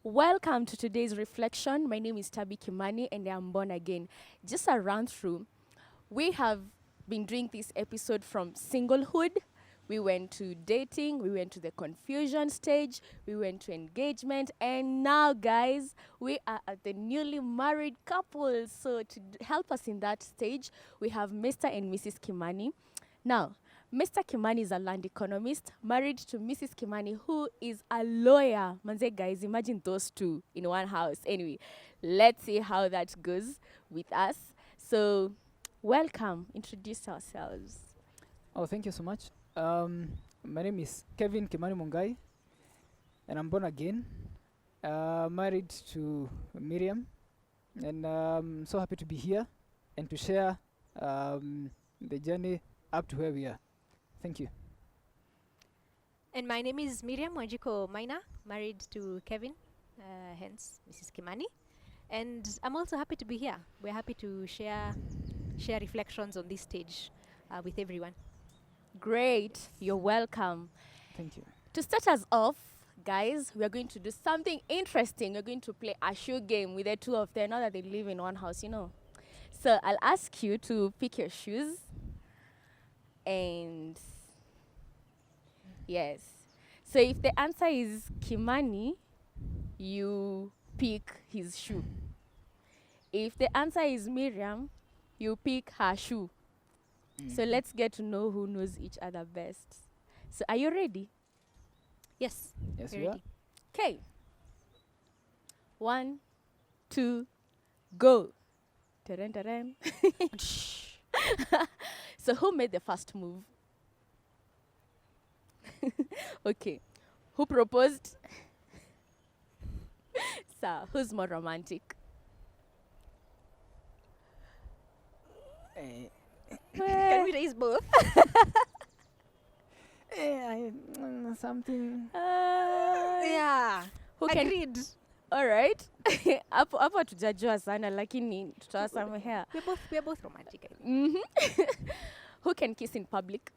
Welcome to today's reflection. My name is Tabi Kimani and I'm born again. Just a run through. We have been doing this episode from singlehood. We went to dating, we went to the confusion stage, we went to engagement, and now, guys, we are at the newly married couple. So, to help us in that stage, we have Mr. and Mrs. Kimani. Now, Mr. Kimani is a land economist, married to Mrs. Kimani, who is a lawyer. Manze, guys, imagine those two in one house. Anyway, let's see how that goes with us. So, welcome. Introduce ourselves. Oh, thank you so much. My name is Kevin Kimani Mungai, and I'm born again. Married to Miriam, and so happy to be here and to share the journey up to where we are. Thank you. And my name is Miriam Wanjiko Maina, married to Kevin, hence Mrs. Kimani. And I'm also happy to be here. We're happy to share reflections on this stage with everyone. Great. You're welcome. Thank you. To start us off, guys, we are going to do something interesting. We're going to play a shoe game with the two of them, now that they live in one house, So I'll ask you to pick your shoes. And yes. So if the answer is Kimani, you pick his shoe. If the answer is Miriam, you pick her shoe. So let's get to know who knows each other best. So are you ready? Yes, Yes, we're we are. ready. Okay. 1, 2, go. Tadam, tadam. So who made the first move? Okay. Who proposed? So who's more romantic? Can we raise both? Something. Yeah. Who can? Agreed. All right. Hapo hatujajua sana lakini tutawasamehea. We're both romantic, I think. Who can kiss in public?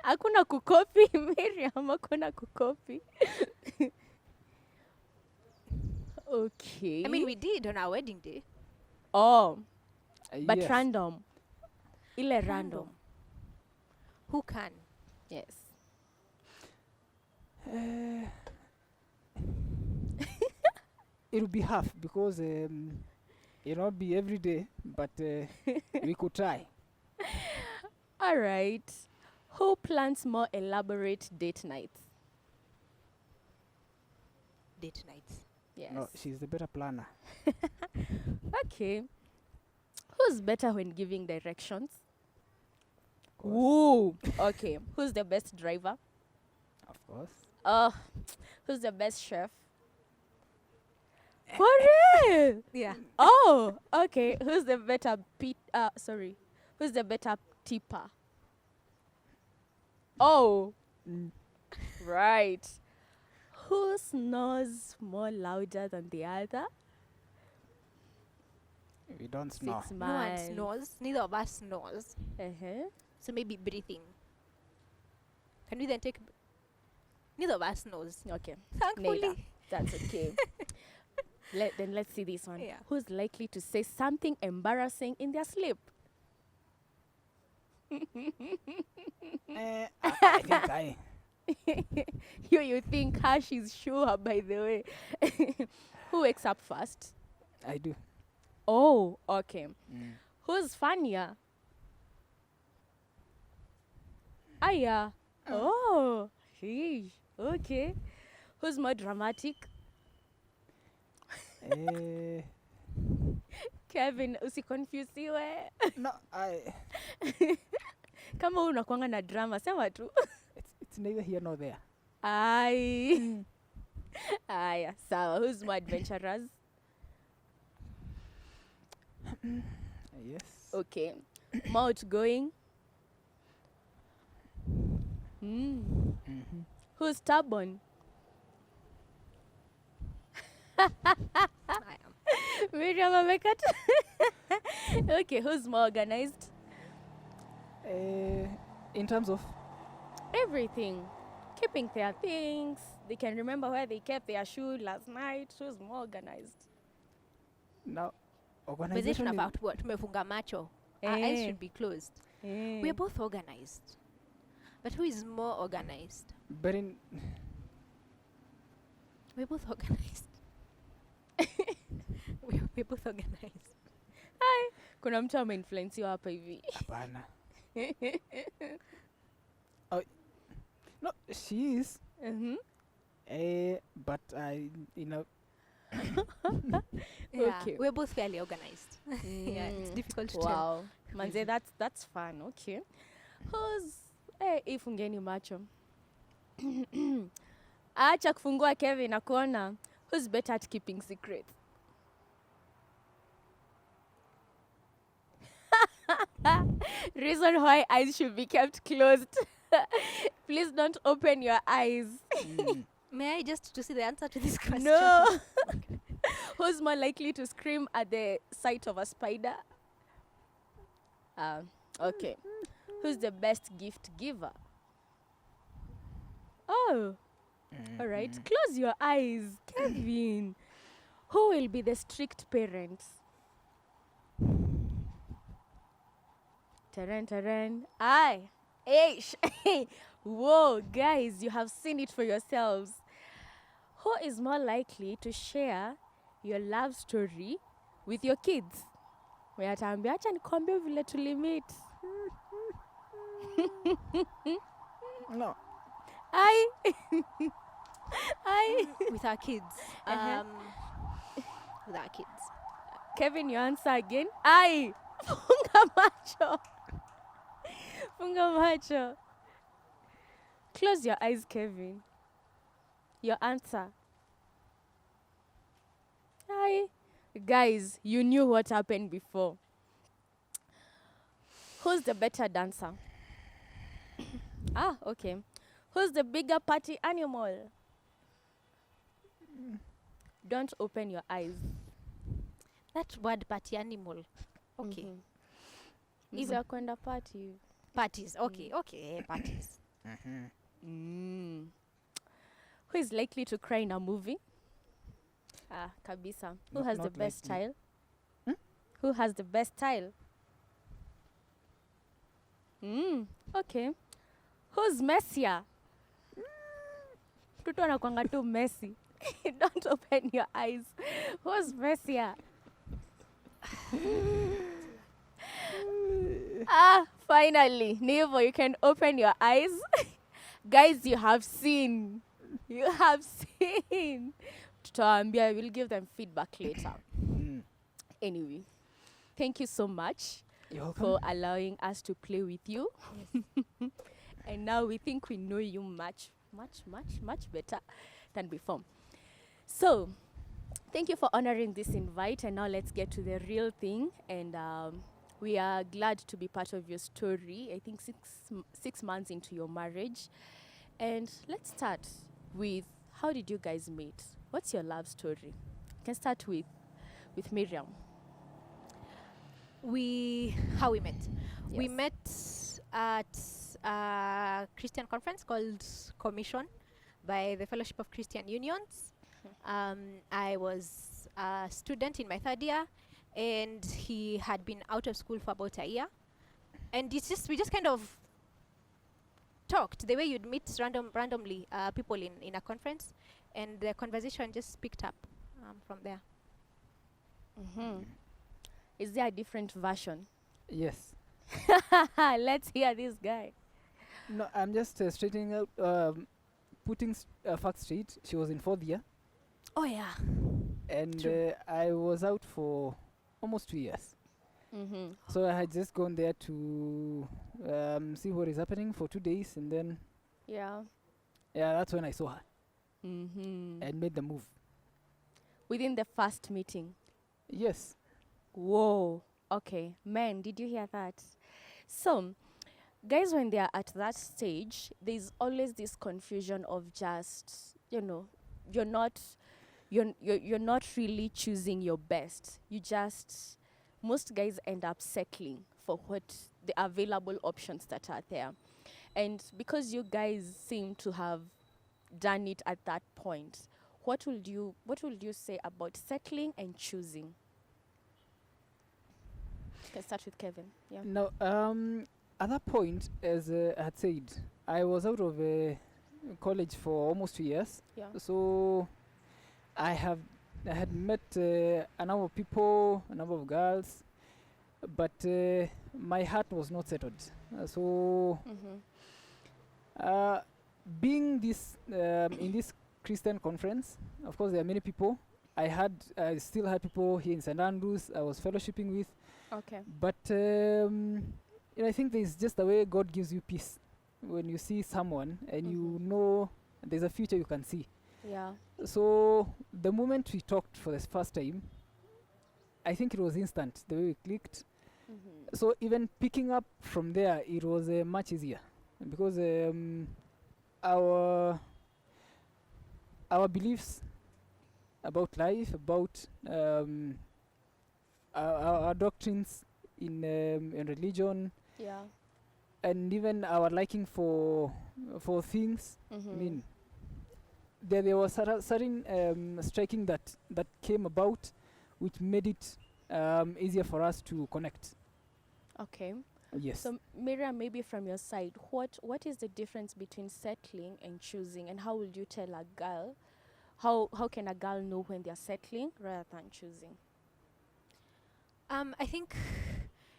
Hakuna kukopi, Miriam, hakuna kukopi. Okay. I mean, we did on our wedding day. Oh, but Yes. random. Ile random. Who can? Yes. It will be half because it won't be every day, but we could try. All right. Who plans more elaborate date nights? Date nights. Yes. No, she's the better planner. Okay. Who's better when giving directions? Of course. Ooh. Okay. Who's the best driver? Of course. Oh, who's the best chef? For real? Yeah. Oh, okay. Who's the better Who's the better tipper? Oh, right. Who snores more louder than the other? We don't snore. 6 No one months. snores. Neither of us snores. Uh-huh. So maybe breathing. Can we then take... Neither of us snores. Okay, Thankfully. neither. That's okay. Then let's see this one. Yeah. Who's likely to say something embarrassing in their sleep? I think I. You think Hash is sure, by the way. Who wakes up first? I do. Oh, okay. Who's funnier? Aya. Oh, sheesh. Okay. Who's more dramatic? Kevin, usikonfusiwe. No, Kama unakuanga na drama, sema tu. it's neither here nor there. Ai. Aya, sawa. Who's more adventurous? Yes. Okay. More outgoing? Who's stubborn? I am. Miriam amekata. Okay, who's more organized? In terms of Everything. keeping their things. They can remember where they kept their shoe last night. Who's more organized? Now, But this organization is, about what? Tumefunga macho. Our eyes Eh. should be closed. Eh. We're both organized. But who is more organized? but in We're both organized. we're both organized. Kuna mtu ameinfluensiwa hapa hivi. hapana. Oh, no, she is. Mhm. But I, Yeah, Okay. we're both fairly organized. Yeah, it's difficult to tell. Wow. Manze, that's fun. Okay. Who's ifungeni macho. Acha kufungua Kevin na kuona who's better at keeping secrets. Reason why eyes should be kept closed. Please don't open your eyes. May I just to see the answer to this question? No. Who's more likely to scream at the sight of a spider? Okay. Who's the best gift giver? Oh, all right. Close your eyes, Kevin. Who will be the strict parent? Taran, taran. Aye. Eish. Whoa, guys, you have seen it for yourselves. Who is more likely to share your love story with your kids? Wataambia acha nikwambie vile tulimit. no. Aye. Aye. With our kids. Uh-huh. With our kids. Kevin, your answer again. Aye. Funga macho. Funga macho. Close your eyes, Kevin. Your answer. Aye. Guys, you knew what happened before. Who's the better dancer? Okay. Who's the bigger party animal? Don't open your eyes. That word party animal. Okay. Hizo ya kwenda party. Parties. Okay, parties. Who is likely to cry in a movie? Kabisa. Who No- has the not best likely. style? Who has the best style? Okay. Who's messier? Mtoto anakuanga tu messy. Don't open your eyes. Who's messier? Finally. Nevo, you can open your eyes. Guys, you have seen. You have seen. Tutawaambia, we'll give them feedback later. Anyway, thank you so much You're welcome. for allowing us to play with you. And now we think we know you much better than before. So, thank you for honoring this invite. And now let's get to the real thing. And we are glad to be part of your story. I think 6 months into your marriage. And let's start with, how did you guys meet? What's your love story? You can start with Miriam. How we met? We Yes. met at a Christian conference called Commission by the Fellowship of Christian Unions. I was a student in my third year, and he had been out of school for about a year. And we just kind of talked the way you'd meet randomly people in a conference, and the conversation just picked up from there. Is there a different version? Yes. Let's hear this guy. No, I'm just straightening out, putting facts straight. She was in fourth year, Oh yeah. and True. I was out for almost 2 years. So I had just gone there to see what is happening for 2 days, and then Yeah. that's when I saw her and made the move. Within the first meeting. Yes. Whoa. Okay. Man, did you hear that? So, guys, when they are at that stage, there's always this confusion of just, you're not really choosing your best. Most guys end up settling for what the available options that are there. And because you guys seem to have done it at that point, what would you say about settling and choosing? Let's start with Kevin. Yeah. Now, at that point, as I had said, I was out of college for almost 2 years. Yeah. So I had met a number of people, a number of girls, but my heart was not settled. So Mm-hmm. uh, being this in this Christian conference, of course there are many people. I still had people here in St. Andrews I was fellowshipping with, Okay. but I think there's just the way God gives you peace when you see someone and you Mhm. know there's a future you can see. Yeah. So the moment we talked for the first time, I think it was instant the way we clicked. Mm-hmm. So even picking up from there, it was much easier because our our beliefs about life, about our doctrines in religion, Yeah. and even our liking for things. Mm-hmm. I mean, there was certain striking that came about, which made it easier for us to connect. Okay. Yes. So Miriam, maybe from your side, what is the difference between settling and choosing, and how would you tell a girl, how can a girl know when they're settling rather than choosing? I think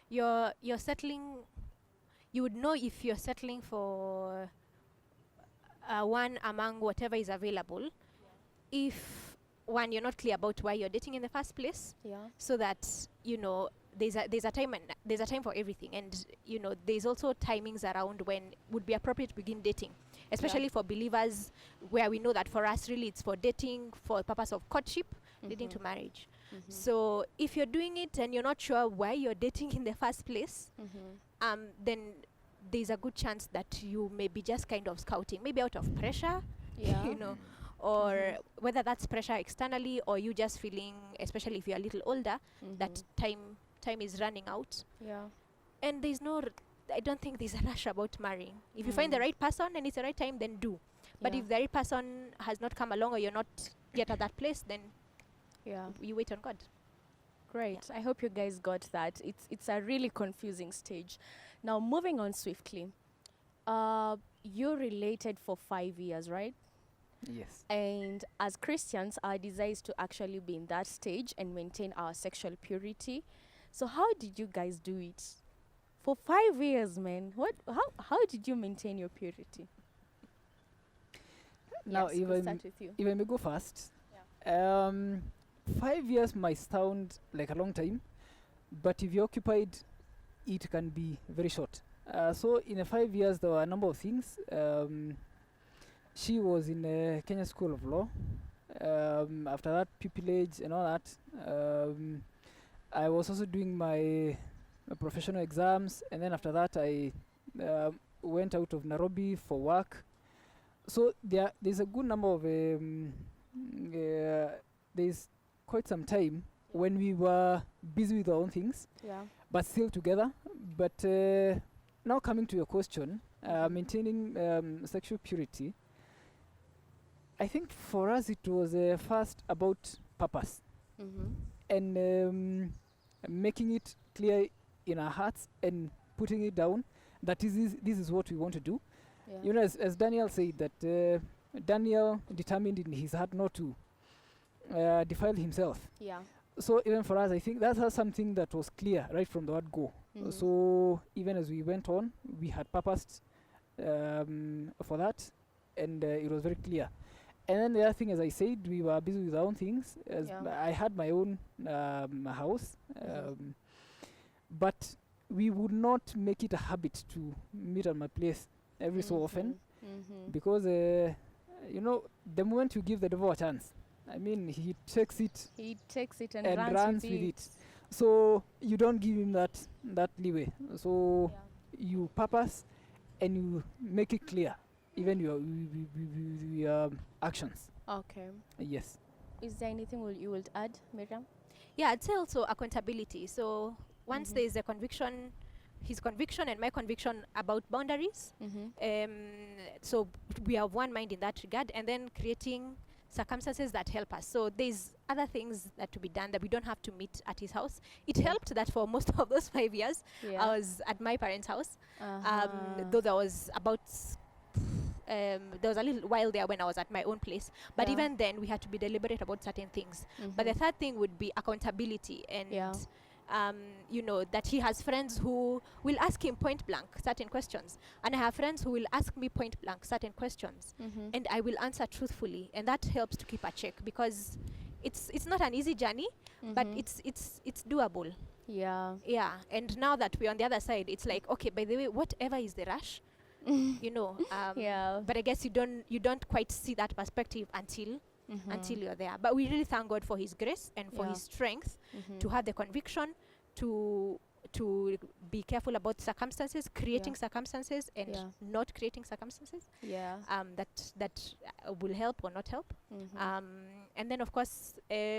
you're settling. You would know if you're settling for one among whatever is available. If one, you're not clear about why you're dating in the first place, Yeah. so that there's a time, and there's a time for everything, and there's also timings around when would be appropriate to begin dating, especially for believers, where we know that for us really it's for dating for the purpose of courtship leading to marriage. Mm-hmm. So if you're doing it and you're not sure why you're dating in the first place, Mm-hmm. then there's a good chance that you may be just kind of scouting, maybe out of pressure, Yeah. or Mhm. whether that's pressure externally, or you just feeling, especially if you're a little older, that time is running out. Yeah. And I don't think there's a rush about marrying. If you find the right person and it's the right time, then do. But Yeah. if the right person has not come along, or you're not yet at that place, then Yeah. you wait on God. Great. I hope you guys got that. It's a really confusing stage. Now moving on swiftly. You related for 5 years, right? Yes. And as Christians, our desire is to actually be in that stage and maintain our sexual purity. So how did you guys do it? For 5 years, man. How did you maintain your purity? Now, yes, we'll start with you. if I may go first, 5 years might sound like a long time, but if you're occupied, it can be very short. So in the 5 years, there were a number of things. She was in Kenya School of Law. After that, pupillage and all that. I was also doing my professional exams, and then after that, I went out of Nairobi for work. So there's a good number of there's quite some time when we were busy with our own things, Yeah. but still together. But now coming to your question, maintaining sexual purity, I think for us it was first about purpose Mm-hmm. and making it clear in our hearts and putting it down that this is what we want to do. Yeah. You know, as Daniel said, that Daniel determined in his heart not to defile himself. Yeah. So even for us, I think that's something that was clear right from the word go. Mhm. So even as we went on, we had purposed for that, and it was very clear. And then the other thing, as I said, we were busy with our own things. As Yeah. I had my own house, Mhm. but we would not make it a habit to meet at my place every so often, Mm-hmm. because the moment you give the devil a chance, I mean, he takes it He takes it and, and runs, with it. So you don't give him that leeway. So you purpose and you make it clear, even your actions. Okay. Yes. Is there anything you will add, Miriam? Yeah, I'd say also accountability. So once Mhm. there is a conviction his conviction and my conviction about boundaries. Mm-hmm. So we have one mind in that regard, and then creating circumstances that help us. So there's other things that to be done that we don't have to meet at his house. It Yeah. helped that for most of those 5 years, Yeah. I was at my parents' house. Uh-huh. Though there was there was a little while there when I was at my own place, but Yeah. even then we had to be deliberate about certain things. But the Mhm. third thing would be accountability, and Yeah. that he has friends who will ask him point blank certain questions, and I have friends who will ask me point blank certain questions, Mhm. and I will answer truthfully, and that helps to keep a check, because it's not an easy journey, but Mhm. it's doable. Yeah. Yeah, and now that we're on the other side, it's like, okay, by the way, whatever is the rush, Yeah. but I guess you don't quite see that perspective until Mhm. you're there. But we really thank God for his grace and for Yeah. his strength Mhm. to have the conviction to be careful about circumstances, creating circumstances, and Yeah. not creating circumstances Yeah. that will help or not help. Mhm. And then, of course,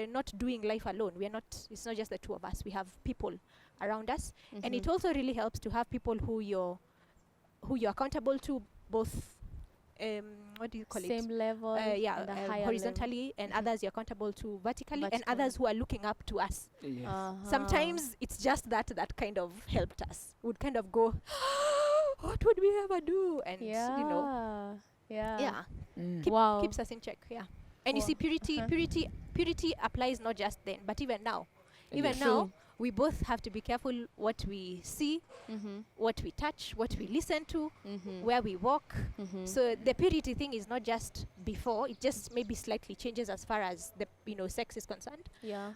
not doing life alone. It's not just the two of us. We have people around us, and it Mhm. also really helps to have people who you're accountable to, both what do you call Same it? level. and a higher level. Horizontally, and Mhm. others you're accountable to vertically, and Vertically. others who are looking up to us. Yes. Uh-huh. Sometimes it's just that kind of helped us. Would kind of go, what would we ever do? And Yeah. Yeah. yeah, Mm. Wow. keeps us in check. Yeah, and you Wow. see, purity, Uh-huh. purity, purity applies not just then, but even now. Even Yes. now, True. we both have to be careful what we see, Mhm. what we touch, what we listen to, Mhm. where we walk. Mhm. So the purity thing is not just before; it just maybe slightly changes as far as the sex is concerned. Yeah.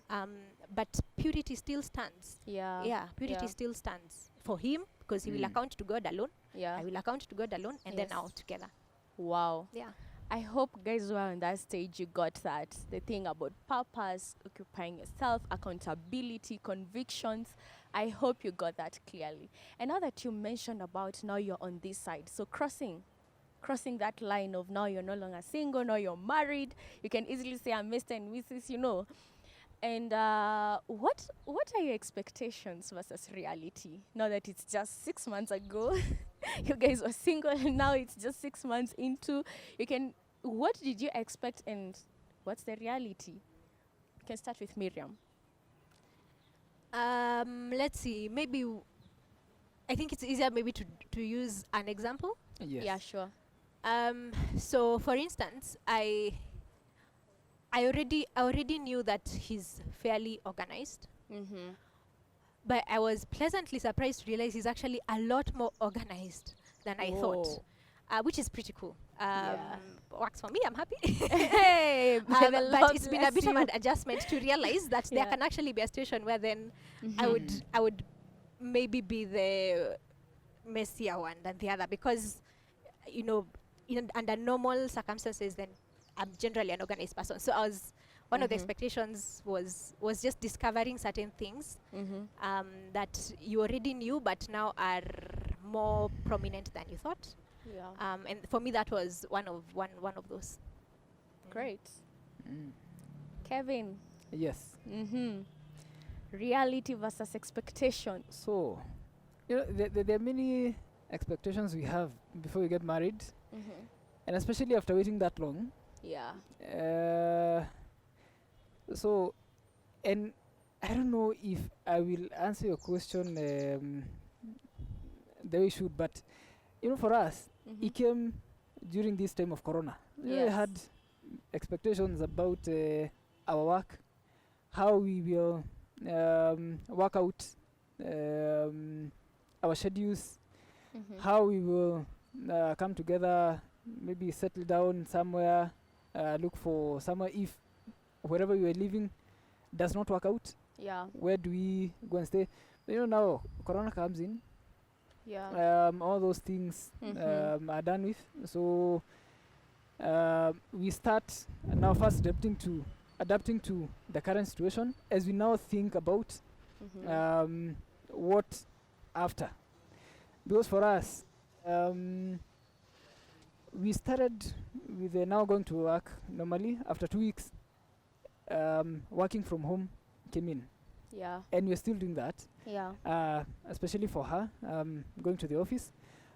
But purity still stands. Yeah. Yeah, purity Yeah. still stands for him, because he will Mm. account to God alone. Yeah. I will account to God alone, and then Yes. out together. Wow. Yeah. I hope guys who are on that stage, you got that. The thing about purpose, occupying yourself, accountability, convictions. I hope you got that clearly. And now that you mentioned about now you're on this side, so crossing that line of now you're no longer single, now you're married. You can easily say I'm Mr. and Mrs. And what are your expectations versus reality? Now that it's just 6 months ago, you guys were single, and now it's just 6 months into. What did you expect, and what's the reality? You can start with Miriam. Let's see. Maybe I think it's easier maybe to use an example. Yes. Yeah, sure. So for instance, I already knew that he's fairly organized, Mm-hmm. but I was pleasantly surprised to realize he's actually a lot more organized than I thought, which is pretty cool. Yeah. Works for me. I'm happy. Hey, may the But Lord it's been a bless bit of you. an adjustment to realize that there Yeah. can actually be a situation where then Mhm. I would maybe be the messier one than the other, because under normal circumstances, then I'm generally an organized person. So one of the Mhm. expectations was just discovering certain things Mhm. that you already knew, but now are more prominent than you thought. Yeah. And for me, that was one of those. Great. Mm. Kevin. Yes. Mm-hmm. Reality versus expectation. So, there are many expectations we have before we get married, Mm-hmm. and especially after waiting that long. Yeah. So, and I don't know if I will answer your question the way you should, but for us, Mm-hmm. it came during this time of Corona. We Yes. had expectations about our work, how we will work out our schedules, Mm-hmm. how we will come together, maybe settle down somewhere, look for somewhere. If wherever we were living does not work out, Yeah. where do we go and stay? But now Corona comes in, Yeah. all those things Mhm. are done with. So we start now first adapting to the current situation as we now think about Mhm. what after. Because for us, we started with now going to work normally. After 2 weeks, working from home came in, Yeah. and we're still doing that. Yeah. especially for her, going to the office.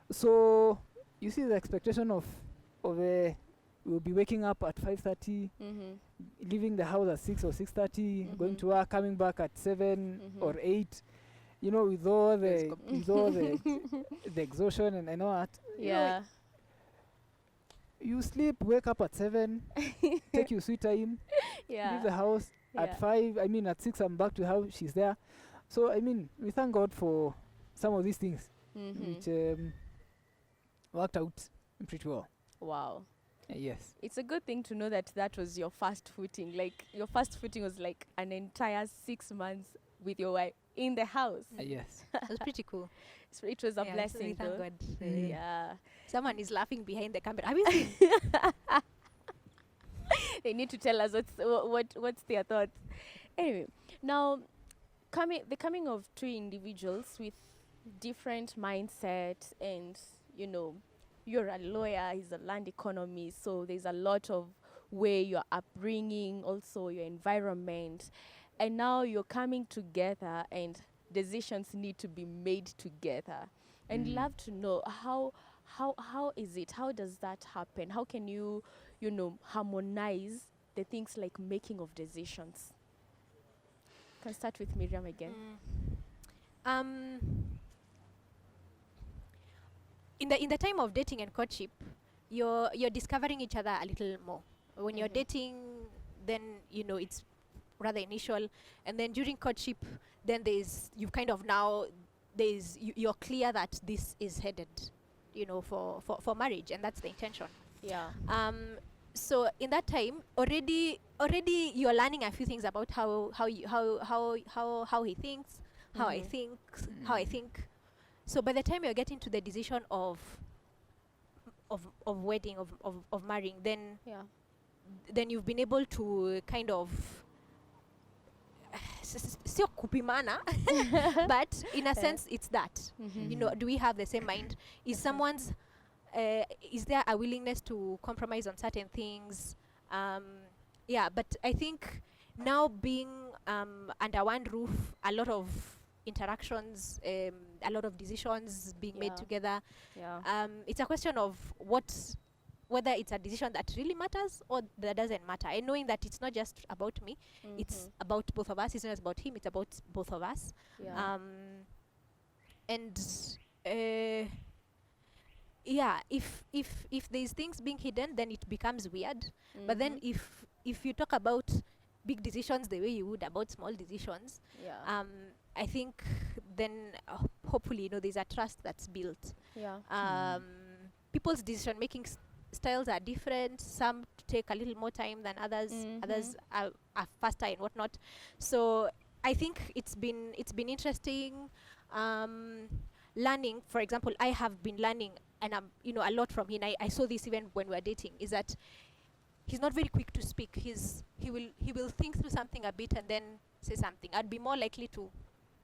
So you see the expectation of we'll be waking up at 5:30, leaving the house at 6 or 6:30, going to work, coming back at 7 or 8. You know, with all the the exhaustion and all that. Yeah. You sleep, wake up at 7, take your sweet time, Yeah. leave the house Yeah. at 5. I mean, at 6, I'm back to how she's there. So, I mean, we thank God for some of these things, which worked out pretty well. Wow. Yes. It's a good thing to know that that was your first footing. Like, your first footing was like an entire 6 months with your wife in the house. Yes. It was pretty cool. So it was a Yeah, so we blessing, thank though. God. Yeah. Someone is laughing behind the camera. Have you seen? They need to tell us what's their thoughts. Anyway, now the coming of two individuals with different mindsets, and you're a lawyer, he's a land economist, so there's a lot of where your upbringing, also your environment, and now you're coming together and decisions need to be made together. And love to know how is it? How does that happen? How can you harmonize the things like making of decisions? Can start with Miriam again. In the time of dating and courtship, you're discovering each other a little more. When you're dating, then it's rather initial, and then during courtship, then you've kind of now you're clear that this is headed, for marriage, and that's the intention. Yeah. So in that time, already you're learning a few things about how he thinks, how I think, how I think. So by the time you're getting to the decision of wedding, of marrying, then you've been able to kind of sio kupimana, but in a sense it's that. Do we have the same mind? Is someone's is there a willingness to compromise on certain things? But I think now being under one roof, a lot of interactions, a lot of decisions being made together. It's a question of whether it's a decision that really matters or that doesn't matter. And knowing that it's not just about me, it's about both of us. It's not just about him, it's about both of us. If there's things being hidden, then it becomes weird. But then if you talk about big decisions the way you would about small decisions, I think then hopefully there's a trust that's built. People's decision making styles are different. Some take a little more time than others. Others are faster and whatnot. So I think it's been interesting. Learning, for example, I have been learning, and a lot from him. I saw this even when we were dating, is that he's not very quick to speak. He will think through something a bit and then say something. I'd be more likely to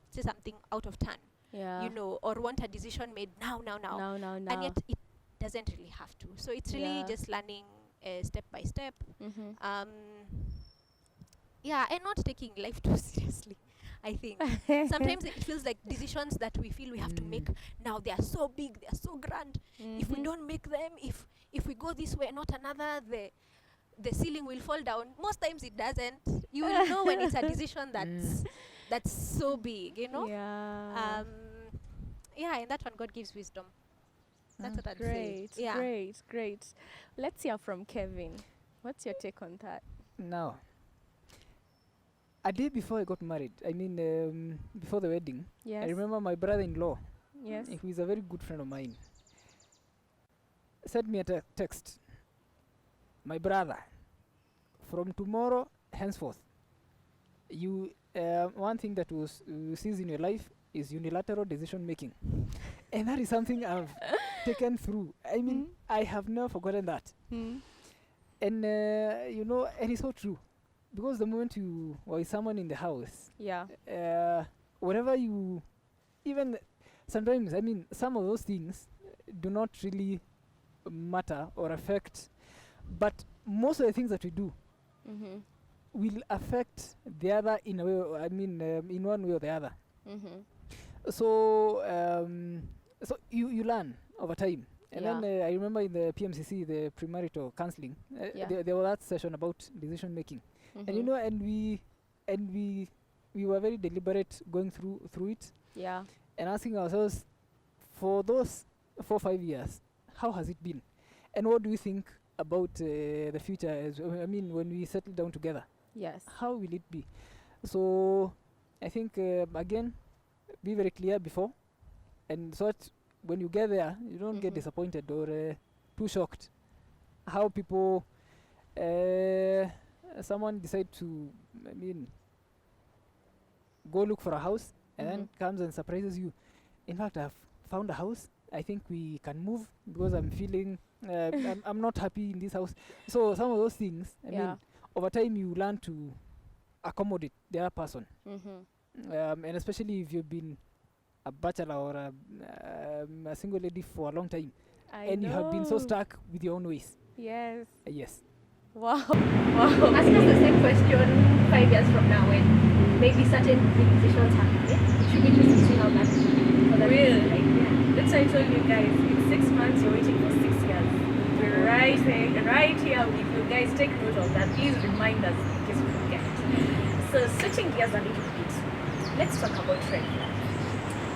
say something out of turn, or want a decision made now. And yet it doesn't really have to. So it's really just learning step by step. And not taking life too seriously. I think sometimes it feels like decisions that we feel we have to make now, they are so big, they are so grand. If we don't make them, if we go this way and not another, the ceiling will fall down. Most times it doesn't. You will know when it's a decision that's so big, and that one God gives wisdom. That's what I'd say. Great. Let's hear from Kevin. What's your take on that? Now, a day before I got married, I mean, before the wedding, Yes. I remember my brother-in-law, Yes. who is a very good friend of mine, sent me a text. My brother, from tomorrow henceforth, you one thing that you cease in your life is unilateral decision making, and that is something I've taken through. I mean, I have never forgotten that, and and it's so true, because the moment you or someone in the house, whatever you, even sometimes, I mean, some of those things do not really matter or affect, but most of the things that we do will affect the other in a way. I mean, in one way or the other. So so you learn over time. And Yeah. then I remember in the PMCC, the premarital counseling, Yeah. there was that session about decision making. And you Mm-hmm. know, and we were very deliberate going through it Yeah. and asking ourselves, for those 4 5 years, how has it been, and what do we think about the future? I mean, when we settle down together, Yes. how will it be? So I think again, be very clear before, and so that when you get there, you don't get Mhm. disappointed or too shocked. How people, uh, someone decide to, I mean, go look for a house and then Mhm. comes and surprises you. In fact, I've found a house. I think we can move because I'm feeling I'm not happy in this house. So some of those things, I Yeah. mean, over time you learn to accommodate the other person, Mhm. and especially if you've been a bachelor or a single lady for a long time, I and you have been so know. stuck with your own ways. Yes. Yes. Wow. Wow. Ask us the same question 5 years from now when maybe certain big decisions have been made. It should be interesting to see how that Will. like, yeah. That's why I told you guys, in 6 months you're waiting for 6 years. We're right there, right here with you guys. Take note of that. Please remind us in case we forget. So switching gears a little bit, let's talk about red flags.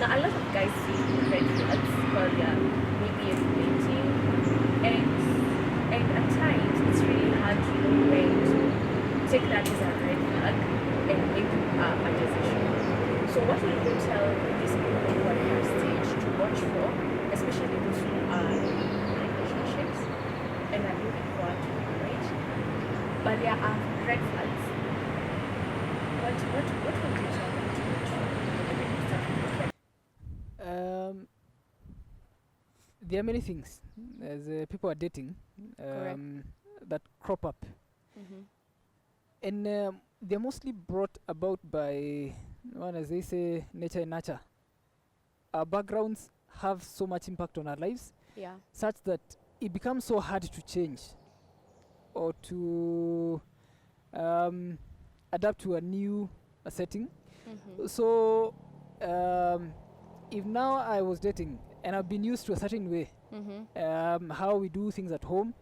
Now a lot of guys see red flags while they're maybe dating, and at times it's really hard to know when to take that as a red flag and make a decision. So what will you tell these people who are in that stage to watch for, especially those who are in relationships and are looking forward to marriage, but there are red flags? What would you tell them to watch for? Maybe we start with red. Um, there are many things as people are dating Correct. that crop up, Mhm. and they're mostly brought about by one, as they say, nature and nurture. Our backgrounds have so much impact on our lives, Yeah. such that it becomes so hard to change or to um, adapt to a new setting. Mhm. So if now I was dating and I've been used to a certain way, Mhm. how we do things at home,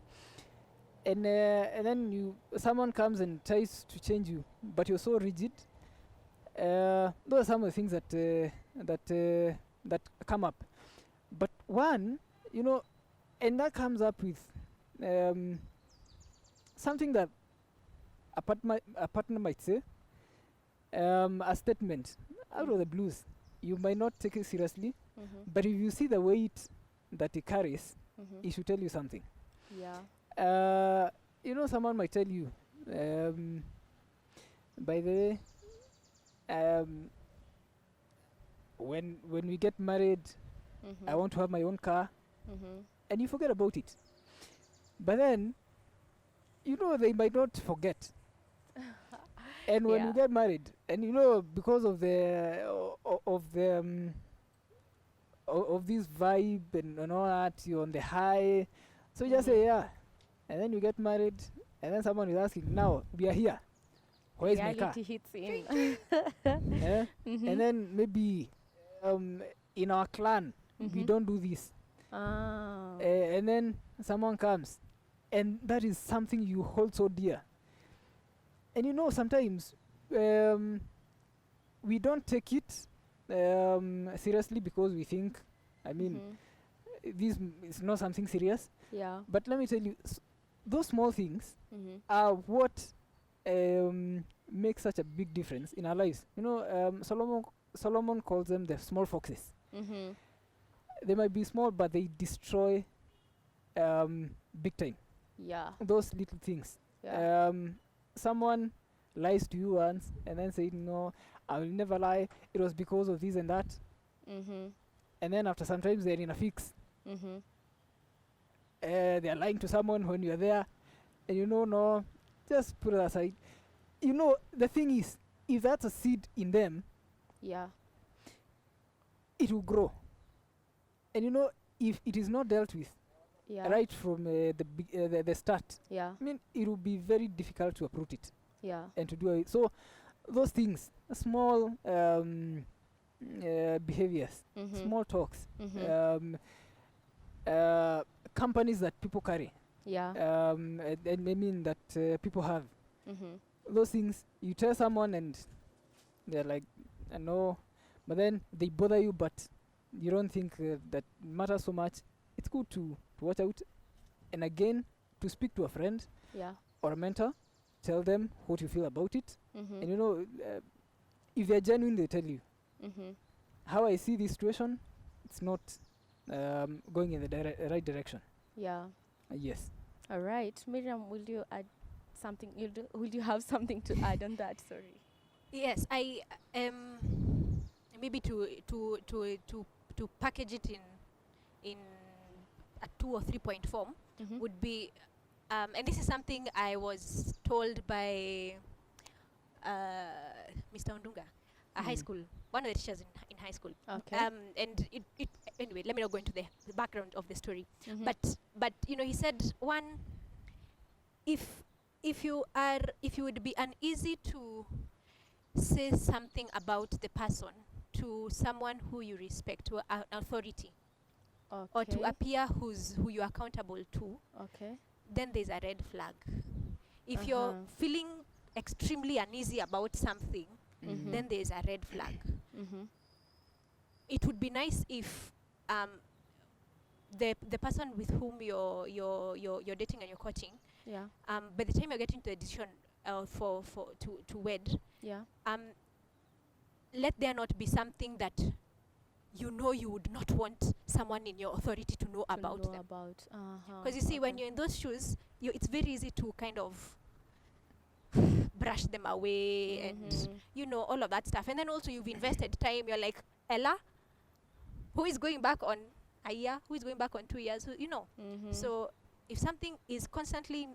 and then someone comes and tries to change you, but you're so rigid. Those are some of the things that come up. But one, you know, and that comes up with um, something that a partner might say, a statement out of the blues. You might not take it seriously, Mhm. but if you see the weight that it carries, Mhm. it should tell you something. Yeah. You know, someone might tell you, by the way, um, when we get married, I Mhm. want to have my own car, Mhm. and you forget about it. But then, you know, they might not forget. And when you Yeah. get married, and you know, because of the of this vibe and all that, you're on the high, so you just say Mhm. yeah, and then you get married, and then someone is asking, now we are here, where is my car? Reality hits in. Eh? And Mhm. then maybe in our clan we Mhm. don't do this, Ah. and then someone comes, and that is something you hold so dear. And you know, sometimes um, we don't take it seriously because we think, I mean, Mhm. is not something serious. Yeah. But let me tell you, those small things Mhm. are what make such a big difference in our lives. You know, Solomon calls them the small foxes. Mhm. They might be small, but they destroy big time. Yeah. Those little things. Yeah. Someone lies to you once and then say, no, I will never lie. It was because of this and that. Mhm. And then after sometimes they're in a fix. Mhm. They're lying to someone when you're there. And you know, no, just put it aside. You know, the thing is, if that's a seed in them, Yeah. it will grow. And you know, if it is not dealt with Yeah. right from the start, Yeah. I mean, it will be very difficult to uproot it Yeah. and to do it. So those things, small behaviors, Mhm. small talks, Mhm. companies that people carry, Yeah. and I mean that people have. Mhm. Those things you tell someone and they're like, I know, but then they bother you, but you don't think that matters so much. It's good to watch out, and again, to speak to a friend Yeah. or a mentor, tell them what you feel about it, Mhm. and if they're genuine, they tell you Mhm. how I see this situation. It's not going in the right direction. Yeah. Yes. All right, Miriam, will you add something? Will you have something to add on that? Sorry. Yes, I maybe to package it in a 2 or 3 point form Mhm. would be, and this is something I was told by Mr. Ondunga, a high Mm. school, one of the teachers in high school. Okay. And it anyway, let me not go into the background of the story. Mhm. But he said, one, if if you would be uneasy to say something about the person to someone who you respect, to an authority, or to Okay. appear who you're accountable to, Okay. then there's a red flag. If you're Uh-huh. feeling extremely uneasy about something, Mhm. then there's a red flag. Mhm. It would be nice if the person with whom you're dating and you're courting, Yeah. by the time you're getting to a decision to wed, Yeah. let there not be something that you would not want someone in your authority to know To about know them. about. Uh-huh. Because you see, when Okay. you're in those shoes, it's very easy to kind of brush them away and Mhm. all of that stuff. And then also you've invested time. You're like, Ella, who is going back on a year? Who is going back on 2 years? Mhm. So if something is constantly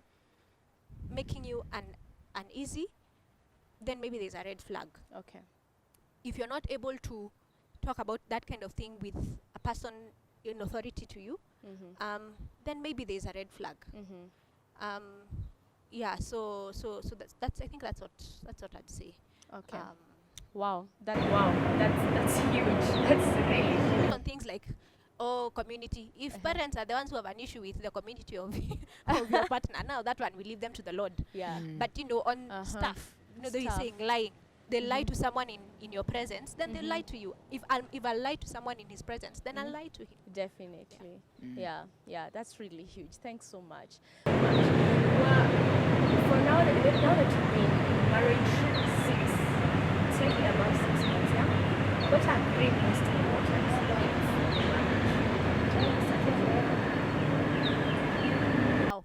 making you uneasy, then maybe there's a red flag. Okay. If you're not able to talk about that kind of thing with a person in authority to you, Mhm. then maybe there's a red flag. Mhm. Um, yeah. So that's I think that's what I'd say. Okay. Um, Wow. Wow, that's huge. That's really huge. on things like community. If Uh-huh. parents are the ones who have an issue with the community of of your partner, now that one we leave them to the Lord. Yeah. Mm. But on Uh-huh. stuff, though he's Stuff. saying lying, they lie Mhm. to someone in your presence, then they lie Mhm. to you. If I lie to someone in his presence, then I Mhm. lie to him. Definitely. Mm. Yeah. Yeah. That's really huge. Thanks so much. Well, for now that you've been in marriage slightly above 6 months, yeah. What are three most important things in marriage? Wow.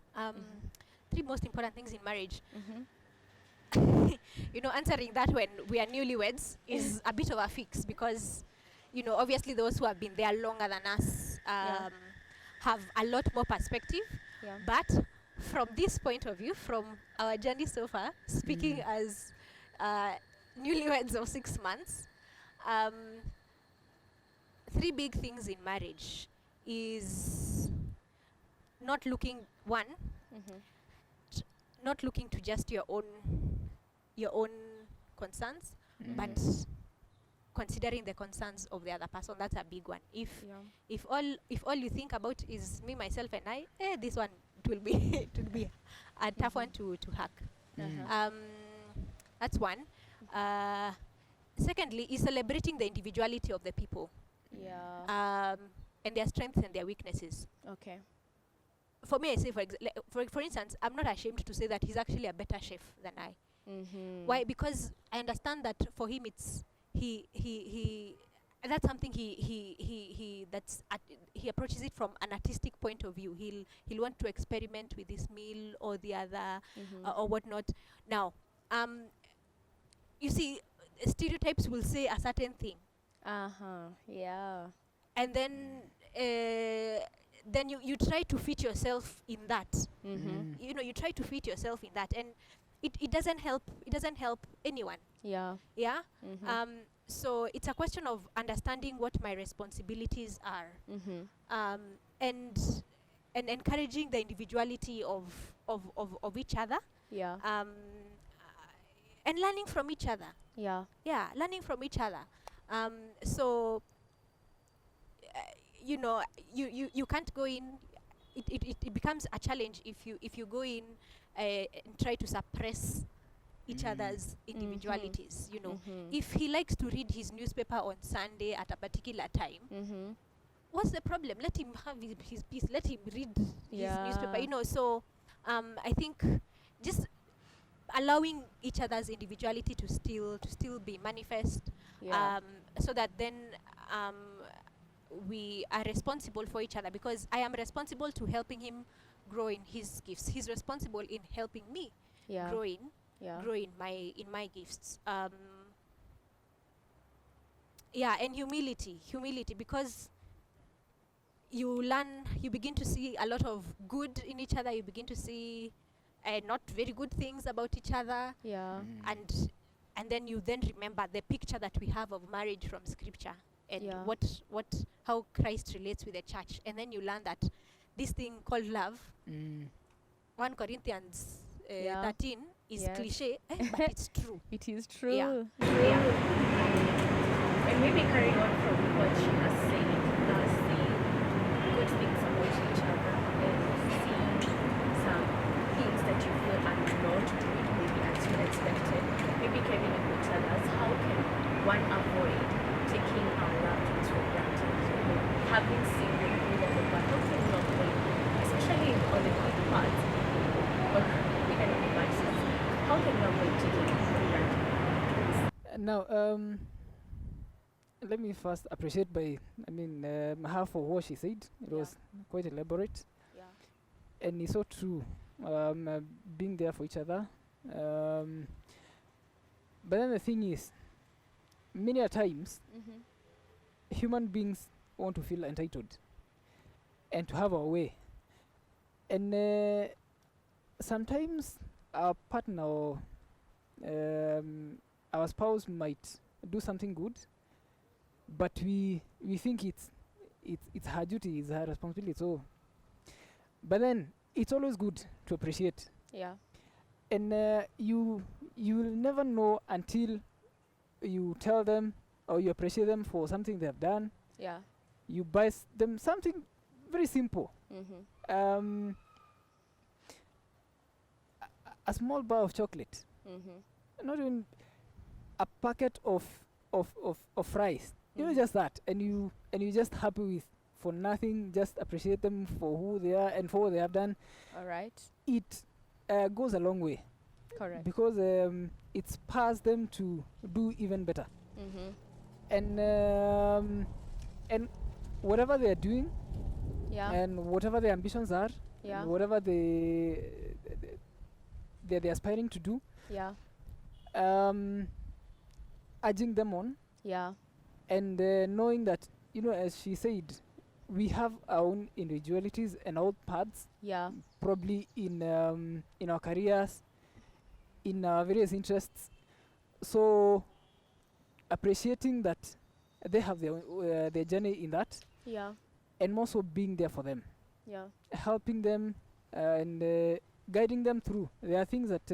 Three most important things in marriage. Mhm. Answering that when we are newlyweds is a bit of a fix, because obviously those who have been there longer than us Yeah. have a lot more perspective. Yeah. But from this point of view, from our journey so far, speaking Mm. as newlyweds of 6 months, um, three big things in marriage is not looking one, Mhm. not looking to just your own concerns, but Mm. considering the concerns of the other person. That's a big one. If Yeah. if all you think about is me, myself, and I, this one it will be it will be a tough one to hack. Mm. Uh-huh. That's one. Secondly, is celebrating the individuality of the people, Yeah. and their strengths and their weaknesses. Okay. For me, I say, for instance, I'm not ashamed to say that he's actually a better chef than I. Mhm. Why? Because I understand that for him, it's he that's something he approaches it from an artistic point of view. He'll want to experiment with this meal or the other, Mhm. or whatnot. Now, you see, stereotypes will say a certain thing, Uh-huh. Yeah. and then you try to fit yourself in that. Mhm. You try to fit yourself in that, and it doesn't help. It doesn't help anyone. Yeah. Yeah. Mhm. So it's a question of understanding what my responsibilities are, Mhm. and encouraging the individuality of each other, Yeah. and learning from each other. Yeah. Yeah, learning from each other. So you know, you can't go in. It becomes a challenge if you go in and try to suppress each other's individualities. You know, if he likes to read his newspaper on Sunday at a particular time, what's the problem? Let him have his peace. Let him read his newspaper. You know, so I think just allowing each other's individuality to still be manifest, so that then we are responsible for each other, because I am responsible to helping him grow in his gifts. He's responsible in helping me grow in my gifts. And humility, because you begin to see a lot of good in each other. You begin to see not very good things about each other. And then you remember the picture that we have of marriage from scripture, and how Christ relates with the church, and then you learn that this thing called love, 1 Corinthians 13 is cliche, but it's true. It is true. Yeah. And maybe carrying on from what she has said, see good things about each other, and see some things that you feel are not good, maybe as you expected. Maybe Kevin, you could tell us, how can one avoid taking our loved ones for granted? Having seen the good and the bad, how can we avoid, especially on the good part, or even on the bad side, how can we avoid taking it for granted? Now, let me first appreciate her for what she said. It was quite elaborate. And it's so true. Being there for each other. But then the thing is, many a times, human beings want to feel entitled and to have our way. And sometimes our partner or our spouse might do something good, but we think it's her duty, it's her responsibility. So, but then it's always good to appreciate. And you will never know until you tell them or you appreciate them for something they have done. You buy them something very simple. A small bar of chocolate. Not even a packet of fries. You know, just that, and you just happy with for nothing. Just appreciate them for who they are and for what they have done. All right. It goes a long way. Correct. Because it spurs them to do even better. And whatever they are doing, and whatever their ambitions are, and whatever they're aspiring to do, urging them on. And knowing that, you know, as she said, we have our own individualities and our own paths. Probably in our careers, in our various interests. So appreciating that they have their journey in that. And also being there for them. Helping them and guiding them through. There are things that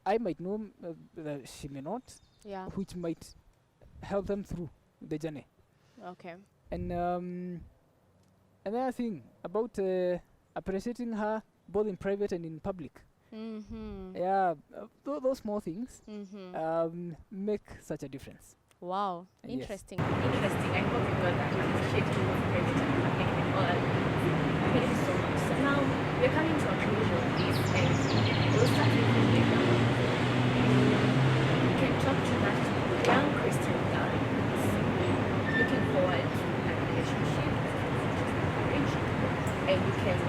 I might know that she may not, which might help them through the journey. And another thing about appreciating her both in private and in public. Those small things make such a difference. Wow. Yes. Interesting. Interesting. I hope you got that. Appreciate you for everything and all that. Thank you so much. So now we're coming to a conclusion of this, and we'll start with you. You can talk to that young Christian girl who's looking forward to a relationship, marriage, and you can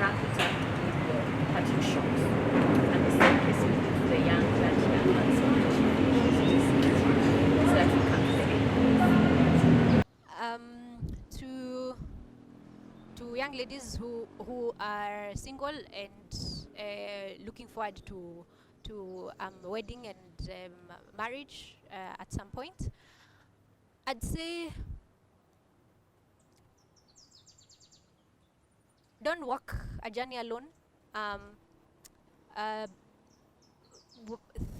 wrap it up with your parting shots. And the same person with the young that has so much so that we come to the end. To young ladies who are single and looking forward to wedding and marriage at some point, I'd say don't walk a journey alone.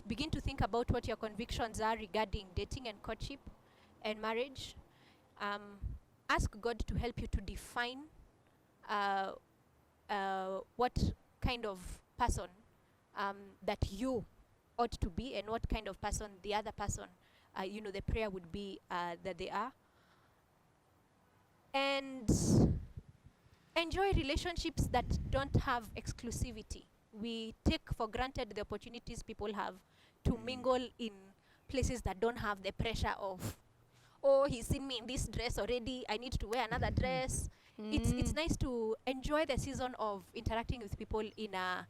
begin to think about what your convictions are regarding dating and courtship and marriage. Ask God to help you to define uh, what kind of person that you ought to be, and what kind of person the other person, the prayer would be that they are. And enjoy relationships that don't have exclusivity. We take for granted the opportunities people have to mingle in places that don't have the pressure of, oh, he's seen me in this dress already, I need to wear another dress. It's nice to enjoy the season of interacting with people in a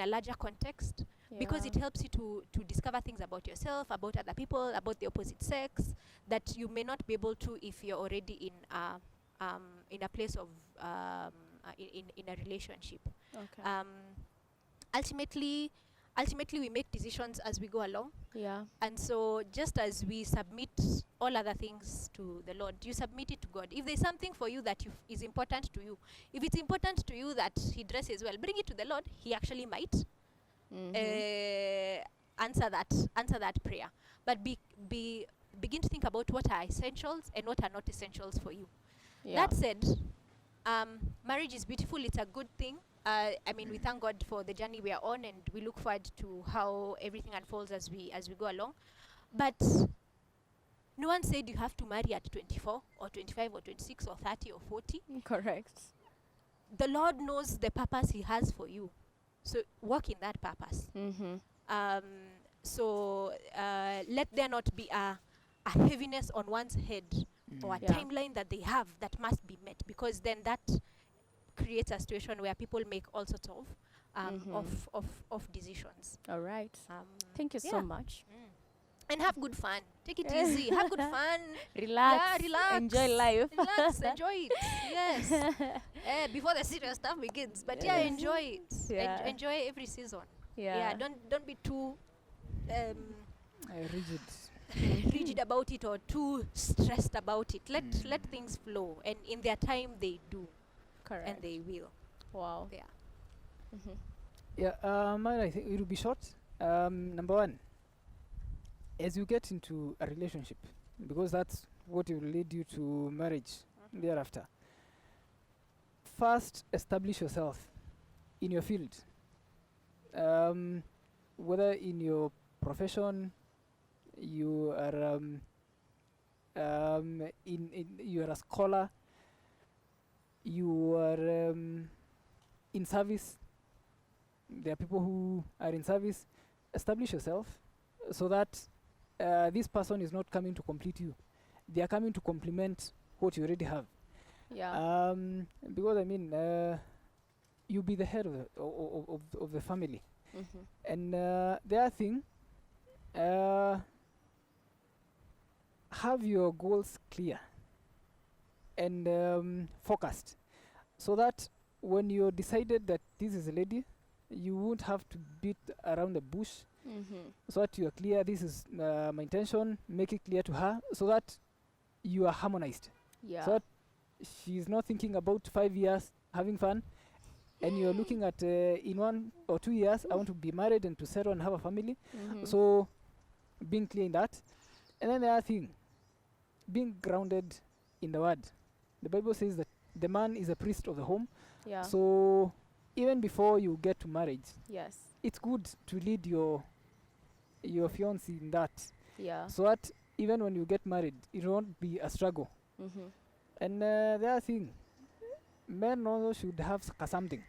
larger context, because it helps you to discover things about yourself, about other people, about the opposite sex, that you may not be able to if you're already in a place of in a relationship. Okay. Ultimately we make decisions as we go along. Yeah. And so just as we submit all other things to the Lord, you submit it to God. If there's something for you that is important to you, if it's important to you that he dresses well, bring it to the Lord. He actually might answer that prayer. But begin to think about what are essentials and what are not essentials for you. Yeah. That said, marriage is beautiful. It's a good thing. We thank God for the journey we are on, and we look forward to how everything unfolds as we go along. But no one said you have to marry at 24 or 25 or 26 or 30 or 40. Correct. The Lord knows the purpose he has for you. So walk in that purpose. So let there not be a heaviness on one's head, or a timeline that they have that must be met, because then that creates a situation where people make all sorts of decisions. All right. Thank you yeah. so much. And have good fun. Take it easy. Have good fun. Relax. Yeah, relax. Enjoy life. Relax. Enjoy it. Yes. Before the serious stuff begins. But yeah, enjoy it. Yeah. Enjoy every season. Yeah. Don't be too Rigid. about it, or too stressed about it. Let things flow, and in their time they do. Correct. And they will. Wow. Yeah. Yeah, mine, I think it will be short. Number one, as you get into a relationship, because that's what will lead you to marriage thereafter. First, establish yourself in your field. Whether in your profession, you are you are a scholar, you are in service. There are people who are in service. Establish yourself so that this person is not coming to complete you. They are coming to complement what you already have. Yeah. Because you be the head of the family. And the other thing, have your goals clear and focused, so that when you're decided that this is a lady, you won't have to beat around the bush, so that you are clear, this is my intention, make it clear to her, so that you are harmonized. Yeah. So that she's not thinking about 5 years having fun, and you're looking at in 1 or 2 years, I want to be married and to settle and have a family. So being clear in that. And then the other thing, being grounded in the word. The Bible says that the man is a priest of the home. Yeah. So even before you get to marriage, Yes. it's good to lead your fiancé in that, Yeah. so that even when you get married, it won't be a struggle. And the other thing, men also should have something.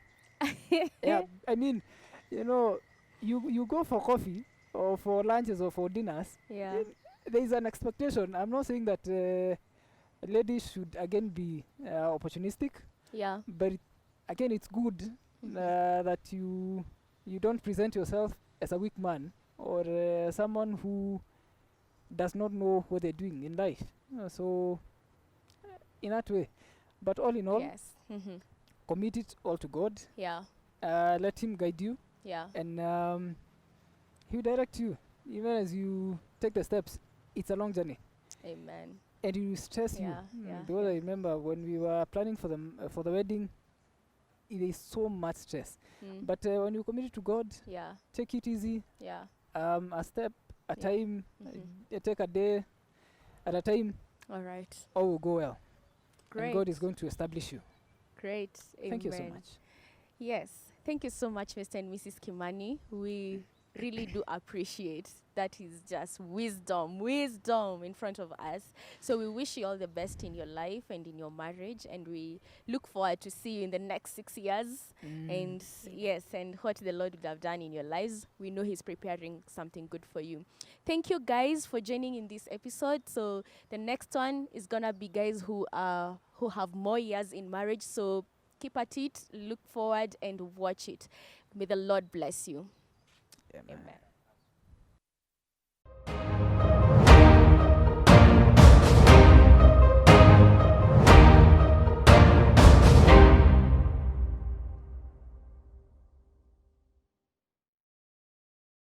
Yeah, you go for coffee or for lunches or for dinners. Yeah. There is an expectation. I'm not saying that ladies should again be opportunistic, Yeah. but again, it's good that you don't present yourself as a weak man, or someone who does not know what they're doing in life. So in that way, but all in all, Yes. commit it all to God. Yeah. Let him guide you, Yeah. and he'll direct you even as you take the steps. It's a long journey, Amen. and it will stress you. Yeah, yeah, Because yeah. I remember when we were planning for the wedding, there's so much stress. Mm. But when you commit it to God, Yeah. take it easy, Yeah. a step a Yeah. time, Mhm. take a day at a time, All right. all will go well. Great. And God is going to establish you. Great. Thank you so Amen. much. Yes. Thank you so much, Mr. and Mrs. Kimani. We really do appreciate that is just wisdom in front of us. So we wish you all the best in your life and in your marriage, and we look forward to see you in the next 6 years. And yes, and what the Lord would have done in your lives. We know He's preparing something good for you. Thank you guys for joining in this episode. So the next one is gonna be guys who have more years in marriage. So keep at it, look forward and watch it. May the Lord bless you. Amen. Amen.